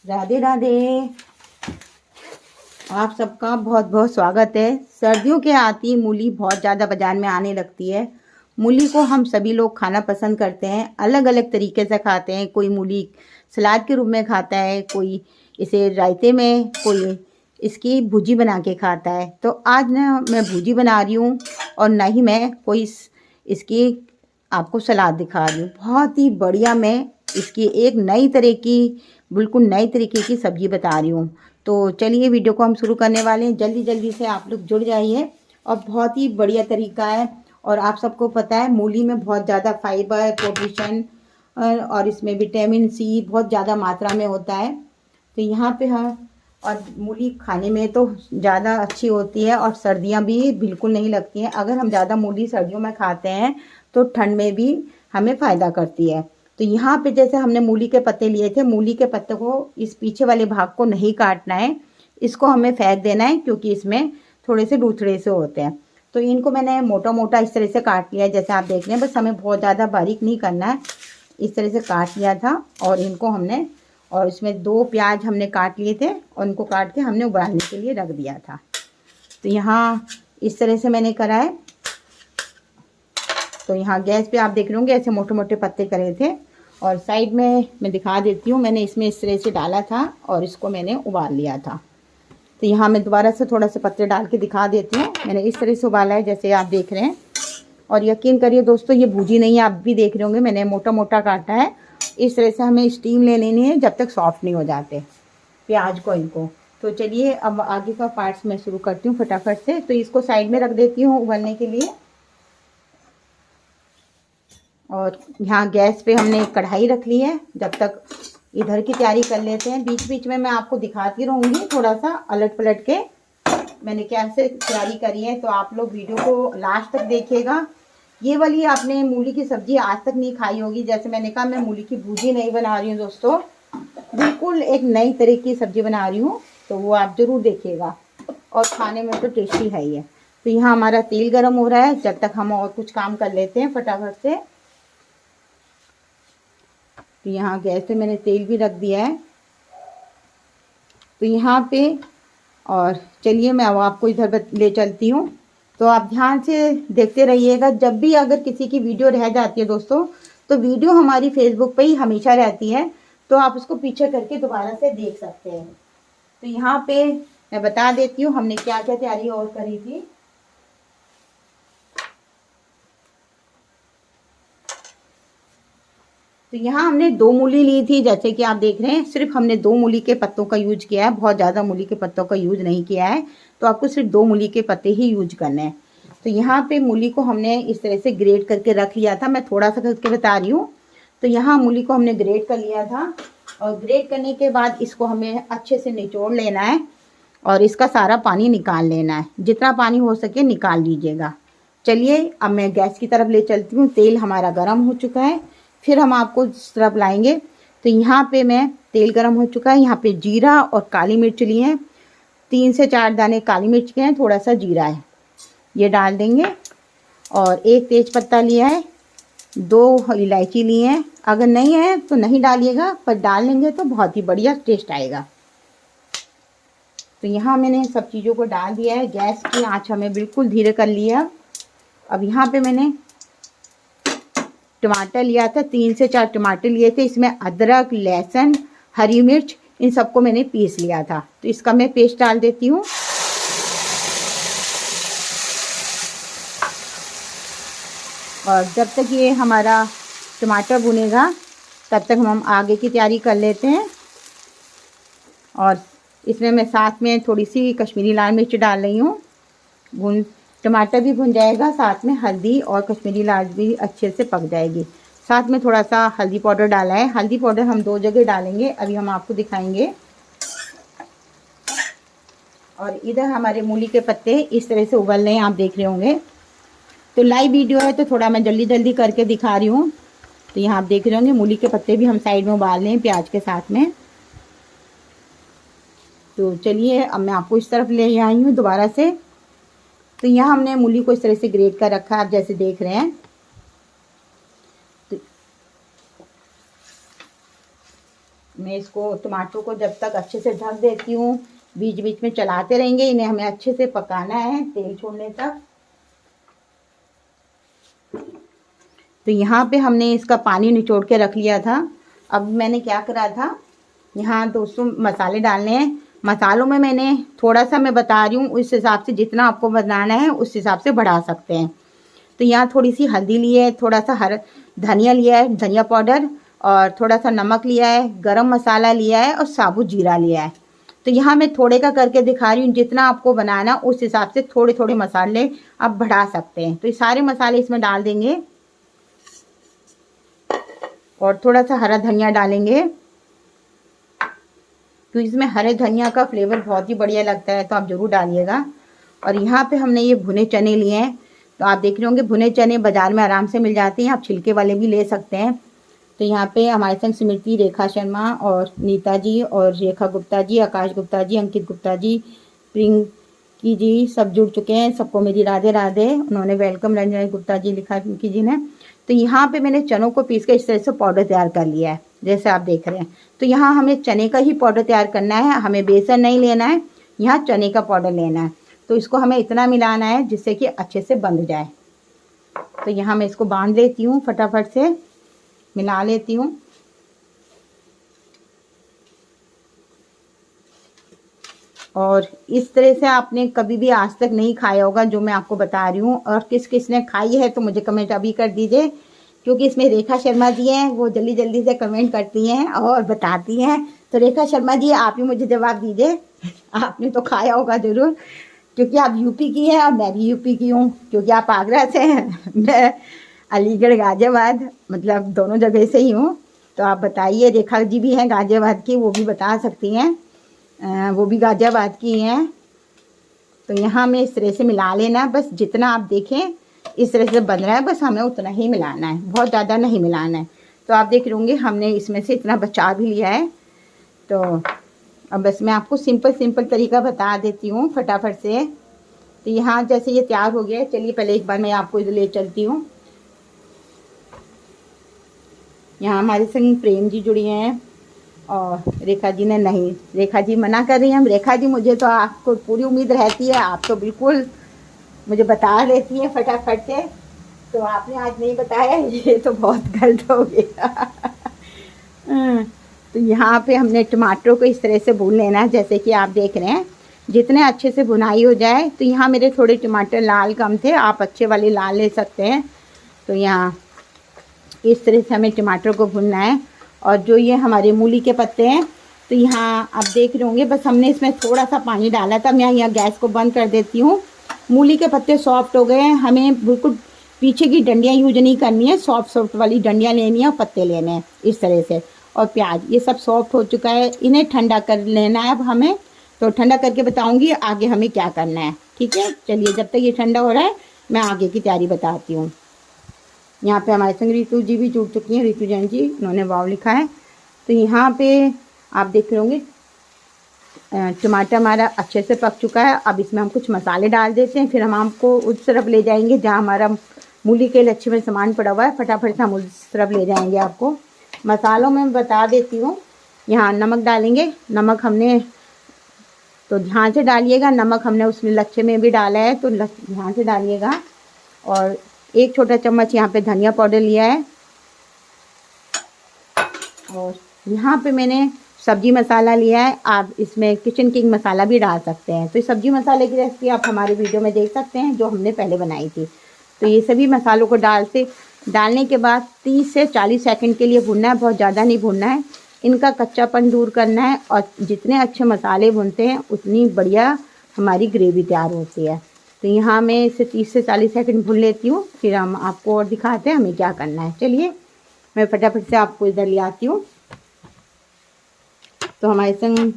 राधे राधे। आप सबका बहुत बहुत स्वागत है। सर्दियों के आती ही मूली बहुत ज़्यादा बाज़ार में आने लगती है। मूली को हम सभी लोग खाना पसंद करते हैं, अलग अलग तरीके से खाते हैं। कोई मूली सलाद के रूप में खाता है, कोई इसे रायते में, कोई इसकी भुजी बना के खाता है। तो आज ना मैं भुजी बना रही हूँ और ना ही मैं कोई इसकी आपको सलाद दिखा रही हूँ। बहुत ही बढ़िया मैं इसकी एक नई तरह की, बिल्कुल नई तरीके की सब्जी बता रही हूँ। तो चलिए वीडियो को हम शुरू करने वाले हैं। जल्दी जल्दी से आप लोग जुड़ जाइए और बहुत ही बढ़िया तरीका है। और आप सबको पता है मूली में बहुत ज़्यादा फाइबर, प्रोटीन और इसमें विटामिन सी बहुत ज़्यादा मात्रा में होता है। तो यहाँ पे हम, और मूली खाने में तो ज़्यादा अच्छी होती है और सर्दियाँ भी बिल्कुल नहीं लगती हैं। अगर हम ज़्यादा मूली सर्दियों में खाते हैं तो ठंड में भी हमें फ़ायदा करती है। तो यहाँ पे जैसे हमने मूली के पत्ते लिए थे, मूली के पत्ते को इस पीछे वाले भाग को नहीं काटना है, इसको हमें फेंक देना है क्योंकि इसमें थोड़े से दूसरे से होते हैं। तो इनको मैंने मोटा मोटा इस तरह से काट लिया है, जैसे आप देख रहे हैं। बस हमें बहुत ज़्यादा बारीक नहीं करना है, इस तरह से काट लिया था। और इनको हमने, और इसमें 2 प्याज हमने काट लिए थे और इनको काट के हमने उबालने के लिए रख दिया था। तो यहाँ इस तरह से मैंने करा है। तो यहाँ गैस पे आप देख रहे होंगे ऐसे मोटे मोटे पत्ते करे थे। और साइड में मैं दिखा देती हूँ, मैंने इसमें इस तरह से डाला था और इसको मैंने उबाल लिया था। तो यहाँ मैं दोबारा से थोड़ा सा पत्ते डाल के दिखा देती हूँ। मैंने इस तरह से उबाला है जैसे आप देख रहे हैं। और यकीन करिए दोस्तों, ये भूजी नहीं है, आप भी देख रहे होंगे मैंने मोटा मोटा काटा है। इस तरह से हमें स्टीम ले लेनी है जब तक सॉफ्ट नहीं हो जाते प्याज को, इनको। तो चलिए अब आगे का पार्ट्स मैं शुरू करती हूँ फटाफट से। तो इसको साइड में रख देती हूँ उबलने के लिए। और यहाँ गैस पे हमने एक कढ़ाई रख ली है। जब तक इधर की तैयारी कर लेते हैं, बीच बीच में मैं आपको दिखाती रहूँगी थोड़ा सा अलट पलट के मैंने कैसे तैयारी करी है। तो आप लोग वीडियो को लास्ट तक देखिएगा। ये वाली आपने मूली की सब्जी आज तक नहीं खाई होगी। जैसे मैंने कहा, मैं मूली की भुजी नहीं बना रही हूँ दोस्तों, बिल्कुल एक नई तरह की सब्जी बना रही हूँ। तो वो आप ज़रूर देखिएगा और खाने में तो टेस्टी है ही है। तो यहाँ हमारा तेल गर्म हो रहा है, जब तक हम और कुछ काम कर लेते हैं फटाफट से। तो यहाँ गैस पे मैंने तेल भी रख दिया है। तो यहाँ पे, और चलिए मैं अब आपको इधर ले चलती हूँ। तो आप ध्यान से देखते रहिएगा। जब भी अगर किसी की वीडियो रह जाती है दोस्तों, तो वीडियो हमारी फेसबुक पे ही हमेशा रहती है, तो आप उसको पीछे करके दोबारा से देख सकते हैं। तो यहाँ पे मैं बता देती हूँ हमने क्या क्या तैयारी और करी थी। तो यहाँ हमने 2 मूली ली थी, जैसे कि आप देख रहे हैं। सिर्फ हमने 2 मूली के पत्तों का यूज किया है, बहुत ज़्यादा मूली के पत्तों का यूज नहीं किया है। तो आपको सिर्फ 2 मूली के पत्ते ही यूज करने हैं। तो यहाँ पे मूली को हमने इस तरह से ग्रेट करके रख लिया था। मैं थोड़ा सा करके बता रही हूँ। तो यहाँ मूली को हमने ग्रेट कर लिया था और ग्रेट करने के बाद इसको हमें अच्छे से निचोड़ लेना है और इसका सारा पानी निकाल लेना है। जितना पानी हो सके निकाल लीजिएगा। चलिए अब मैं गैस की तरफ ले चलती हूँ। तेल हमारा गर्म हो चुका है, फिर हम आपको इस तरफ लाएंगे। तो यहाँ पे मैं, तेल गर्म हो चुका है। यहाँ पे जीरा और काली मिर्च लिए हैं, 3 से 4 दाने काली मिर्च के हैं, थोड़ा सा जीरा है, ये डाल देंगे। और 1 तेज पत्ता लिया है, 2 इलायची लिए हैं। अगर नहीं है तो नहीं डालिएगा, पर डाल लेंगे तो बहुत ही बढ़िया टेस्ट आएगा। तो यहाँ मैंने सब चीज़ों को डाल दिया है। गैस की आँच हमें बिल्कुल धीरे कर लिया। अब यहाँ पे मैंने टमाटर लिया था, 3 से 4 टमाटर लिए थे। इसमें अदरक, लहसुन, हरी मिर्च, इन सबको मैंने पीस लिया था। तो इसका मैं पेस्ट डाल देती हूँ। और जब तक ये हमारा टमाटर भुनेगा तब तक हम आगे की तैयारी कर लेते हैं। और इसमें मैं साथ में थोड़ी सी कश्मीरी लाल मिर्च डाल रही हूँ। टमाटर भी भुन जाएगा, साथ में हल्दी और कश्मीरी लाल भी अच्छे से पक जाएगी। साथ में थोड़ा सा हल्दी पाउडर डाला है। हल्दी पाउडर हम 2 जगह डालेंगे, अभी हम आपको दिखाएंगे। और इधर हमारे मूली के पत्ते इस तरह से उबल रहे हैं, आप देख रहे होंगे। तो लाइव वीडियो है तो थोड़ा मैं जल्दी जल्दी करके दिखा रही हूँ। तो यहाँ आप देख रहे होंगे मूली के पत्ते भी हम साइड में उबाल रहे हैं प्याज के साथ में। तो चलिए अब मैं आपको इस तरफ ले आई हूँ दोबारा से। तो यहाँ हमने मूली को इस तरह से ग्रेट कर रखा है, आप जैसे देख रहे हैं। मैं इसको टमाटर को जब तक अच्छे से ढक देती हूँ, बीच बीच में चलाते रहेंगे, इन्हें हमें अच्छे से पकाना है तेल छोड़ने तक। तो यहाँ पे हमने इसका पानी निचोड़ के रख लिया था। अब मैंने क्या करा था, यहाँ दोस्तों मसाले डालने हैं। मसालों में मैंने थोड़ा सा मैं बता रही हूँ, उस हिसाब से जितना आपको बनाना है उस हिसाब से बढ़ा सकते हैं। तो यहाँ थोड़ी सी हल्दी ली है, थोड़ा सा हरा धनिया लिया है, धनिया पाउडर, और थोड़ा सा नमक लिया है, गरम मसाला लिया है और साबुत जीरा लिया है। तो यहाँ मैं थोड़े का करके दिखा रही हूँ, जितना आपको बनाना उस हिसाब से थोड़े थोड़े मसाले आप बढ़ा सकते हैं। तो ये सारे मसाले इसमें डाल देंगे और थोड़ा सा हरा धनिया डालेंगे, तो इसमें हरे धनिया का फ्लेवर बहुत ही बढ़िया लगता है, तो आप ज़रूर डालिएगा। और यहाँ पे हमने ये भुने चने लिए हैं। तो आप देख रहे होंगे भुने चने बाज़ार में आराम से मिल जाते हैं, आप छिलके वाले भी ले सकते हैं। तो यहाँ पे हमारे संग स्मृति, रेखा शर्मा और नीता जी और रेखा गुप्ता जी, आकाश गुप्ता जी, अंकित गुप्ता जी, प्रिंकी जी सब जुड़ चुके हैं। सबको मेरी राधे राधे। उन्होंने वेलकम रंजना गुप्ता जी लिखा है प्रिंकी जी ने। तो यहाँ पे मैंने चनों को पीस के इस तरह से पाउडर तैयार कर लिया है, जैसे आप देख रहे हैं। तो यहाँ हमें चने का ही पाउडर तैयार करना है, हमें बेसन नहीं लेना है, यहाँ चने का पाउडर लेना है। तो इसको हमें इतना मिलाना है जिससे कि अच्छे से बंध जाए। तो यहाँ मैं इसको बांध लेती हूँ, फटाफट से मिला लेती हूँ। और इस तरह से आपने कभी भी आज तक नहीं खाया होगा जो मैं आपको बता रही हूँ। और किस किस ने खाई है तो मुझे कमेंट अभी कर दीजिए, क्योंकि इसमें रेखा शर्मा जी हैं, वो जल्दी जल्दी से कमेंट करती हैं और बताती हैं। तो रेखा शर्मा जी आप ही मुझे जवाब दीजिए, आपने तो खाया होगा ज़रूर, क्योंकि आप यूपी की हैं और मैं भी यूपी की हूँ। क्योंकि आप आगरा से हैं, मैं अलीगढ़ गाज़ियाबाद, मतलब दोनों जगह से ही हूँ। तो आप बताइए, रेखा जी भी हैं गाज़ियाबाद की, वो भी बता सकती हैं, वो भी गाज़ियाबाद की हैं। तो यहाँ में इस तरह से मिला लेना है, बस जितना आप देखें इस तरह से बन रहा है, बस हमें उतना ही मिलाना है, बहुत ज़्यादा नहीं मिलाना है। तो आप देख होंगे हमने इसमें से इतना बचा भी लिया है। तो अब बस मैं आपको सिंपल तरीका बता देती हूँ फटाफट से। तो यहाँ जैसे ये तैयार हो गया है, चलिए पहले एक बार मैं आपको इधर ले चलती हूँ। यहाँ हमारे संग प्रेम जी जुड़ी हैं और रेखा जी ने नहीं, रेखा जी मना कर रही हैं। रेखा जी मुझे तो आपको पूरी उम्मीद रहती है, आप तो बिल्कुल मुझे बता देती हैं फटाफट से। तो आपने आज नहीं बताया, ये तो बहुत गलत हो गया। तो यहाँ पे हमने टमाटरों को इस तरह से भून लेना है, जैसे कि आप देख रहे हैं। जितने अच्छे से भुनाई हो जाए, तो यहाँ मेरे थोड़े टमाटर लाल कम थे, आप अच्छे वाले लाल ले सकते हैं। तो यहाँ इस तरह से हमें टमाटर को भुनना है। और जो ये हमारे मूली के पत्ते हैं, तो यहाँ आप देख रहे होंगे, बस हमने इसमें थोड़ा सा पानी डाला था। मैं यहाँ गैस को बंद कर देती हूँ। मूली के पत्ते सॉफ्ट हो गए हैं, हमें बिल्कुल पीछे की डंडियाँ यूज नहीं करनी है, सॉफ्ट वाली डंडियाँ लेनी है और पत्ते लेने हैं इस तरह से। और प्याज, ये सब सॉफ्ट हो चुका है, इन्हें ठंडा कर लेना है अब हमें। तो ठंडा करके बताऊँगी आगे हमें क्या करना है, ठीक है। चलिए जब तक ये ठंडा हो रहा है मैं आगे की तैयारी बताती हूँ। यहाँ पे हमारे संग रितु जी भी जुड़ चुकी हैं, रितु जैन जी, उन्होंने वाव लिखा है। तो यहाँ पे आप देख रहे होंगे टमाटर हमारा अच्छे से पक चुका है। अब इसमें हम कुछ मसाले डाल देते हैं, फिर हम आपको उस तरफ ले जाएंगे जहाँ हमारा मूली के लच्छे में सामान पड़ा हुआ है। फटाफट से हम उस तरफ ले जाएंगे आपको। मसालों में बता देती हूँ, यहाँ नमक डालेंगे। नमक हमने तो ध्यान से डालिएगा, नमक हमने उसमें लच्छे में भी डाला है, तो ध्यान से डालिएगा। और 1 छोटा चम्मच यहाँ पे धनिया पाउडर लिया है। और यहाँ पे मैंने सब्जी मसाला लिया है, आप इसमें किचन किंग मसाला भी डाल सकते हैं। तो सब्जी मसाले की रेसिपी आप हमारे वीडियो में देख सकते हैं, जो हमने पहले बनाई थी। तो ये सभी मसालों को डालने के बाद 30 से 40 सेकंड के लिए भुनना है, बहुत ज़्यादा नहीं भुनना है। इनका कच्चापन दूर करना है, और जितने अच्छे मसाले भुनते हैं उतनी बढ़िया हमारी ग्रेवी तैयार होती है। तो यहाँ मैं इसे 30 से 40 सेकंड भून लेती हूँ, फिर हम आपको और दिखाते हैं हमें क्या करना है। चलिए मैं फटाफट से आपको इधर ले आती हूँ। तो हमारे संग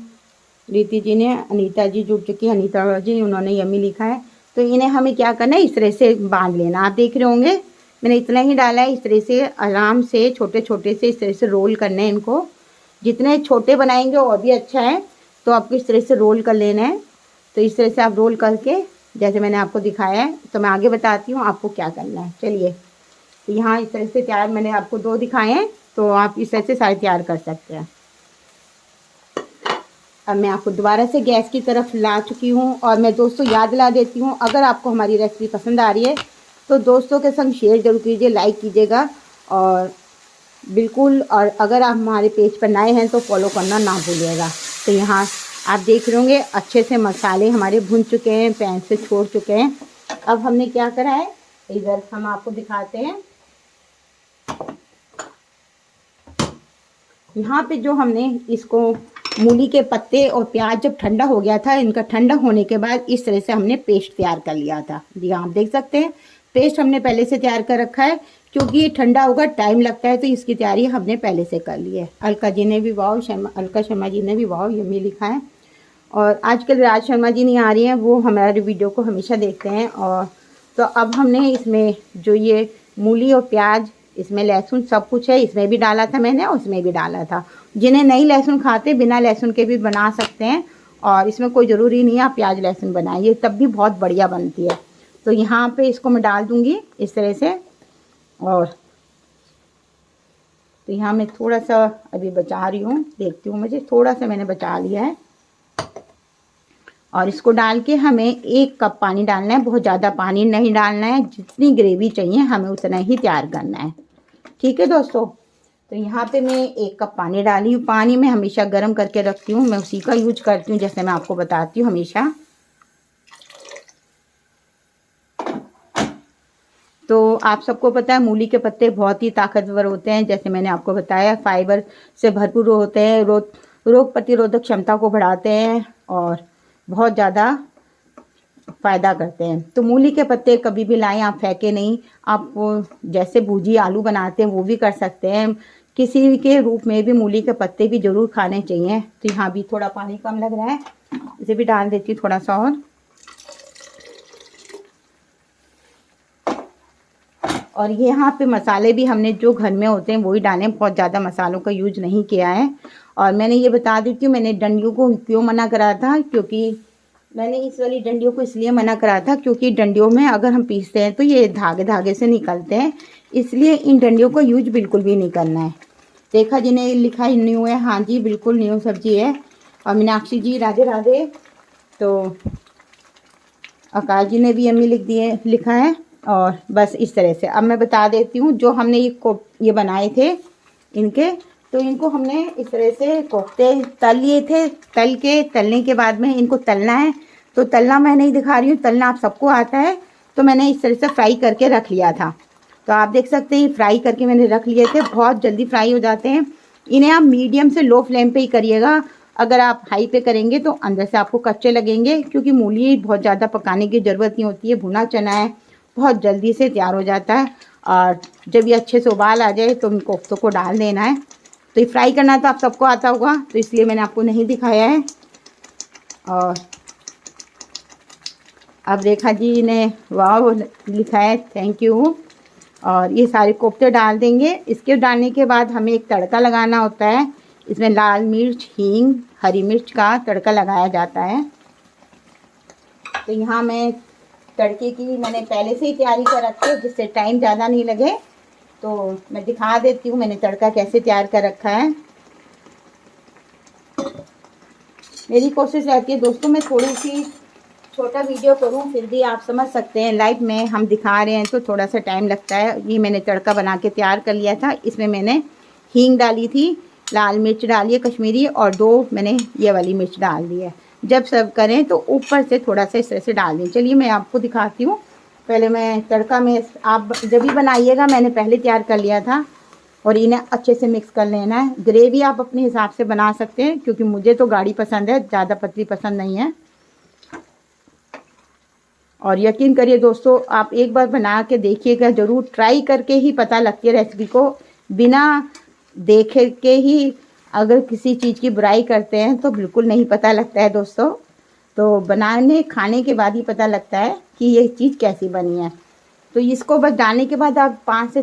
रीति जी ने, अनीता जी जुड़ चुकी है, अनीता जी, उन्होंने यम्मी लिखा है। तो इन्हें हमें क्या करना है, इस तरह से बांध लेना। आप देख रहे होंगे मैंने इतना ही डाला है। इस तरह से आराम से छोटे छोटे से इस तरह से रोल करने हैं इनको। जितने छोटे बनाएंगे और भी अच्छा है। तो आपको इस तरह से रोल कर लेना है। तो इस तरह से आप रोल करके, जैसे मैंने आपको दिखाया है, तो मैं आगे बताती हूँ आपको क्या करना है। चलिए, तो यहाँ इस तरह से तैयार मैंने आपको 2 दिखाए हैं, तो आप इस तरह से सारे तैयार कर सकते हैं। अब मैं आपको दोबारा से गैस की तरफ ला चुकी हूँ। और मैं दोस्तों याद दिला देती हूँ, अगर आपको हमारी रेसिपी पसंद आ रही है तो दोस्तों के संग शेयर ज़रूर कीजिए, लाइक कीजिएगा और बिल्कुल। और अगर आप हमारे पेज पर नए हैं तो फॉलो करना ना भूलिएगा। तो यहाँ आप देख रहे होंगे अच्छे से मसाले हमारे भुन चुके हैं, पैन से छोड़ चुके हैं। अब हमने क्या करा है, इधर हम आपको दिखाते हैं। यहाँ पे जो हमने इसको मूली के पत्ते और प्याज जब ठंडा हो गया था, इनका ठंडा होने के बाद इस तरह से हमने पेस्ट तैयार कर लिया था। जी आप देख सकते हैं पेस्ट हमने पहले से तैयार कर रखा है, क्योंकि ये ठंडा होगा टाइम लगता है, तो इसकी तैयारी हमने पहले से कर ली है। अलका जी ने भी वाव, अलका शर्मा जी ने भी वाव यम्मी लिखा है। और आजकल राज शर्मा जी नहीं आ रही हैं, वो हमारे वीडियो को हमेशा देखते हैं। और तो अब हमने इसमें जो ये मूली और प्याज, इसमें लहसुन सब कुछ है, इसमें भी डाला था मैंने और इसमें भी डाला था। जिन्हें नहीं लहसुन खाते बिना लहसुन के भी बना सकते हैं, और इसमें कोई ज़रूरी नहीं है आप प्याज लहसुन बनाइए, तब भी बहुत बढ़िया बनती है। तो यहाँ पे इसको मैं डाल दूँगी इस तरह से। और तो यहाँ मैं थोड़ा सा अभी बचा रही हूँ, देखती हूँ, मुझे थोड़ा सा मैंने बचा लिया है। और इसको डाल के हमें 1 कप पानी डालना है, बहुत ज़्यादा पानी नहीं डालना है, जितनी ग्रेवी चाहिए हमें उतना ही तैयार करना है। ठीक है दोस्तों, तो यहाँ पे मैं 1 कप पानी डाली हूँ। पानी मैं हमेशा गर्म करके रखती हूँ, मैं उसी का यूज करती हूँ, जैसे मैं आपको बताती हूँ हमेशा। तो आप सबको पता है मूली के पत्ते बहुत ही ताकतवर होते हैं, जैसे मैंने आपको बताया फाइबर से भरपूर होते हैं, रोग प्रतिरोधक क्षमता को बढ़ाते हैं और बहुत ज़्यादा फ़ायदा करते हैं। तो मूली के पत्ते कभी भी लाएं आप, फेंके नहीं। आप जैसे भुजी आलू बनाते हैं वो भी कर सकते हैं, किसी के रूप में भी मूली के पत्ते भी ज़रूर खाने चाहिए। तो यहाँ भी थोड़ा पानी कम लग रहा है, इसे भी डाल देती हूँ थोड़ा सा। और ये यहाँ पे मसाले भी हमने जो घर में होते हैं वही डालें, बहुत ज़्यादा मसालों का यूज नहीं किया है। और मैंने ये बता देती हूँ, मैंने डंडियों को क्यों मना करा था, क्योंकि मैंने इस वाली डंडियों को इसलिए मना करा था क्योंकि डंडियों में अगर हम पीसते हैं तो ये धागे धागे से निकलते हैं, इसलिए इन डंडियों को यूज बिल्कुल भी नहीं करना है। देखा जी ने लिखा है न्यू है, हाँ जी बिल्कुल न्यू सब्जी है। और मीनाक्षी जी राधे राधे। तो आकाश जी ने भी यम्मी लिख दिए, लिखा है। और बस इस तरह से अब मैं बता देती हूँ, जो हमने ये बनाए थे इनके, तो इनको हमने इस तरह से कोफ्ते तल लिए थे। तलने के बाद में इनको तलना है। तो तलना मैं नहीं दिखा रही हूँ, तलना आप सबको आता है। तो मैंने इस तरह से फ्राई करके रख लिया था। तो आप देख सकते हैं फ्राई करके मैंने रख लिए थे, बहुत जल्दी फ्राई हो जाते हैं। इन्हें आप मीडियम से लो फ्लेम पे ही करिएगा, अगर आप हाई पे करेंगे तो अंदर से आपको कच्चे लगेंगे, क्योंकि मूली बहुत ज़्यादा पकाने की ज़रूरत नहीं होती है, भुना चना है, बहुत जल्दी से तैयार हो जाता है। और जब ये अच्छे से उबाल आ जाए तो इन कोफ्तों को डाल देना है। तो ये फ्राई करना तो आप सबको आता होगा, तो इसलिए मैंने आपको नहीं दिखाया है। और अब रेखा जी ने वाह लिखा है, थैंक यू। और ये सारे कोफ्ते डाल देंगे। इसके डालने के बाद हमें एक तड़का लगाना होता है, इसमें लाल मिर्च, हींग, हरी मिर्च का तड़का लगाया जाता है। तो यहाँ मैं तड़के की मैंने पहले से ही तैयारी कर रखी है, जिससे टाइम ज़्यादा नहीं लगे। तो मैं दिखा देती हूँ मैंने तड़का कैसे तैयार कर रखा है। मेरी कोशिश रहती है दोस्तों मैं थोड़ी सी छोटा वीडियो करूँ, फिर भी आप समझ सकते हैं लाइव में हम दिखा रहे हैं तो थोड़ा सा टाइम लगता है। ये मैंने तड़का बना के तैयार कर लिया था। इसमें मैंने हींग डाली थी, लाल मिर्च डाली है कश्मीरी, और 2 मैंने ये वाली मिर्च डाल दी है। जब सर्व करें तो ऊपर से थोड़ा सा इस तरह से डाल दें। चलिए मैं आपको दिखाती हूँ। पहले मैं तड़का में, आप जब भी बनाइएगा मैंने पहले तैयार कर लिया था, और इन्हें अच्छे से मिक्स कर लेना है। ग्रेवी आप अपने हिसाब से बना सकते हैं, क्योंकि मुझे तो गाढ़ी पसंद है, ज़्यादा पतली पसंद नहीं है। और यकीन करिए दोस्तों, आप एक बार बना के देखिएगा, ज़रूर ट्राई करके ही पता लगती है रेसिपी को। बिना देखे के ही अगर किसी चीज़ की बुराई करते हैं तो बिल्कुल नहीं पता लगता है दोस्तों। तो बनाने खाने के बाद ही पता लगता है कि ये चीज़ कैसी बनी है। तो इसको बस डालने के बाद आप 5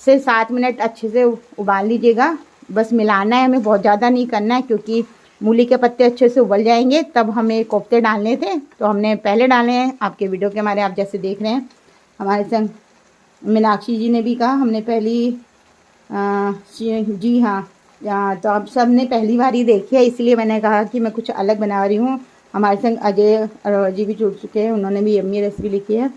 से 7 मिनट अच्छे से उबाल लीजिएगा। बस मिलाना है, हमें बहुत ज़्यादा नहीं करना है, क्योंकि मूली के पत्ते अच्छे से उबल जाएंगे। तब हमें कोफ्ते डालने थे तो हमने पहले डाले हैं। आपके वीडियो के हमारे आप जैसे देख रहे हैं, हमारे संग मीनाक्षी जी ने भी कहा हमने पहली जी हाँ, तो आप सब ने पहली बार ही देखी है, इसलिए मैंने कहा कि मैं कुछ अलग बना रही हूँ। हमारे संग अजय जी भी जुड़ चुके हैं, उन्होंने भी यम्मी रेसिपी लिखी है।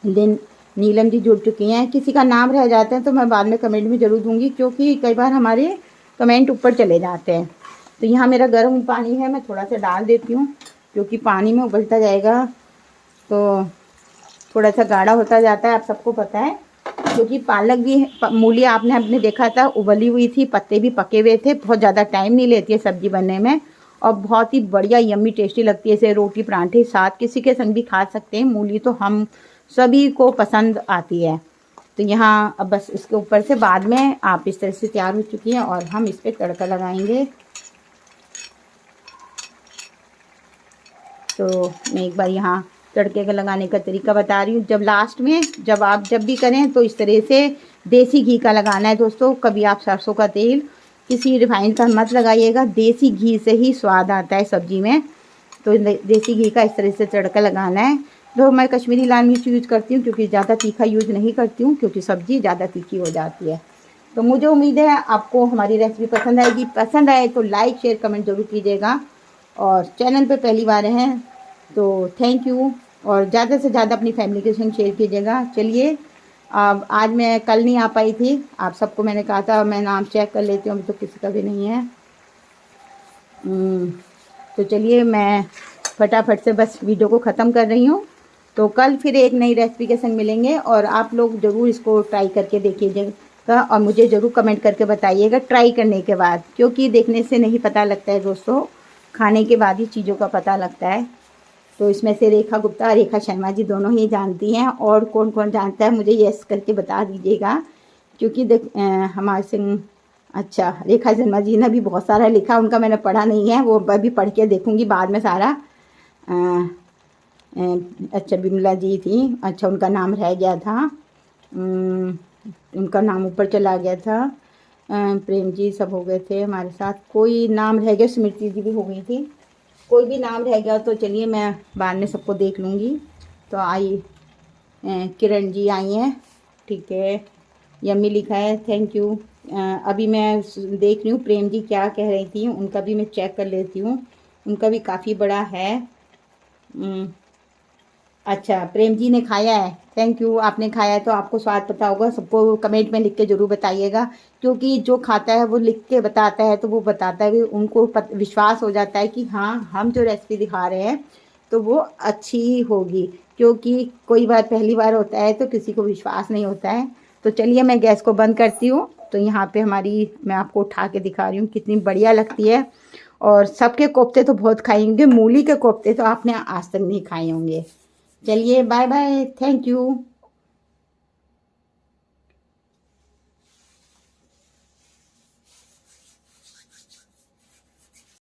देन नीलम जी जुड़ चुकी हैं। किसी का नाम रह जाता है तो मैं बाद में कमेंट में ज़रूर दूंगी, क्योंकि कई बार हमारे कमेंट ऊपर चले जाते हैं। तो यहाँ मेरा गर्म पानी है, मैं थोड़ा सा डाल देती हूँ, क्योंकि पानी में उबलता जाएगा तो थोड़ा सा गाढ़ा होता जाता है, आप सबको पता है। क्योंकि पालक भी मूली आपने देखा था उबली हुई थी, पत्ते भी पके हुए थे, बहुत ज़्यादा टाइम नहीं लेती है सब्ज़ी बनने में, और बहुत ही बढ़िया यम्मी टेस्टी लगती है। इसे रोटी पराठे साथ किसी के संग भी खा सकते हैं। मूली तो हम सभी को पसंद आती है। तो यहाँ अब बस इसके ऊपर से बाद में आप इस तरह से तैयार हो चुकी हैं और हम इस पर तड़का लगाएंगे। तो मैं एक बार यहाँ तड़के का लगाने का तरीका बता रही हूँ। जब लास्ट में जब भी करें तो इस तरह से देसी घी का लगाना है दोस्तों। कभी आप सरसों का तेल किसी रिफाइंड का मत लगाइएगा, देसी घी से ही स्वाद आता है सब्जी में। तो देसी घी का इस तरह से तड़का लगाना है। तो मैं कश्मीरी लाल मिर्च यूज़ करती हूँ, क्योंकि ज़्यादा तीखा यूज़ नहीं करती हूँ, क्योंकि सब्ज़ी ज़्यादा तीखी हो जाती है। तो मुझे उम्मीद है आपको हमारी रेसिपी पसंद आएगी। पसंद आए तो लाइक शेयर कमेंट ज़रूर कीजिएगा, और चैनल पे पहली बार हैं तो थैंक यू, और ज़्यादा से ज़्यादा अपनी फैमिली के संग शेयर कीजिएगा। चलिए, अब आज मैं कल नहीं आ पाई थी, आप सबको मैंने कहा था मैं नाम चेक कर लेती हूँ, अभी तो किसी का भी नहीं है। तो चलिए मैं फटाफट से बस वीडियो को ख़त्म कर रही हूँ। तो कल फिर एक नई रेसिपी के संग मिलेंगे, और आप लोग ज़रूर इसको ट्राई करके देखिएगा, और मुझे ज़रूर कमेंट करके बताइएगा ट्राई करने के बाद, क्योंकि देखने से नहीं पता लगता है दोस्तों, खाने के बाद ही चीज़ों का पता लगता है। तो इसमें से रेखा गुप्ता और रेखा शर्मा जी दोनों ही जानती हैं, और कौन कौन जानता है मुझे यस करके बता दीजिएगा, क्योंकि हमारे संग अच्छा रेखा शर्मा जी ने भी बहुत सारा लिखा, उनका मैंने पढ़ा नहीं है, वो अभी पढ़ के देखूँगी बाद में सारा। अच्छा बिमला जी थी, अच्छा उनका नाम रह गया था, उनका नाम ऊपर चला गया था। प्रेम जी सब हो गए थे हमारे साथ, कोई नाम रह गया, स्मृति जी भी हो गई थी, कोई भी नाम रह गया तो चलिए मैं बाद में सबको देख लूँगी। तो आई किरण जी आई हैं, ठीक है, यम्मी लिखा है, थैंक यू। अभी मैं देख रही हूँ प्रेम जी क्या कह रही थी, उनका भी मैं चेक कर लेती हूँ, उनका भी काफ़ी बड़ा है। अच्छा प्रेम जी ने खाया है, थैंक यू, आपने खाया है तो आपको स्वाद पता होगा। सबको कमेंट में लिख के ज़रूर बताइएगा, क्योंकि जो खाता है वो लिख के बताता है, तो वो बताता है, उनको विश्वास हो जाता है कि हाँ हम जो रेसिपी दिखा रहे हैं तो वो अच्छी होगी, क्योंकि कोई बार पहली बार होता है तो किसी को विश्वास नहीं होता है। तो चलिए मैं गैस को बंद करती हूँ। तो यहाँ पे हमारी, मैं आपको उठा के दिखा रही हूँ कितनी बढ़िया लगती है, और सबके कोफ्ते तो बहुत खाएंगे, मूली के कोफ्ते तो आपने आज तक नहीं खाए होंगे। चलिए बाय बाय, थैंक यू।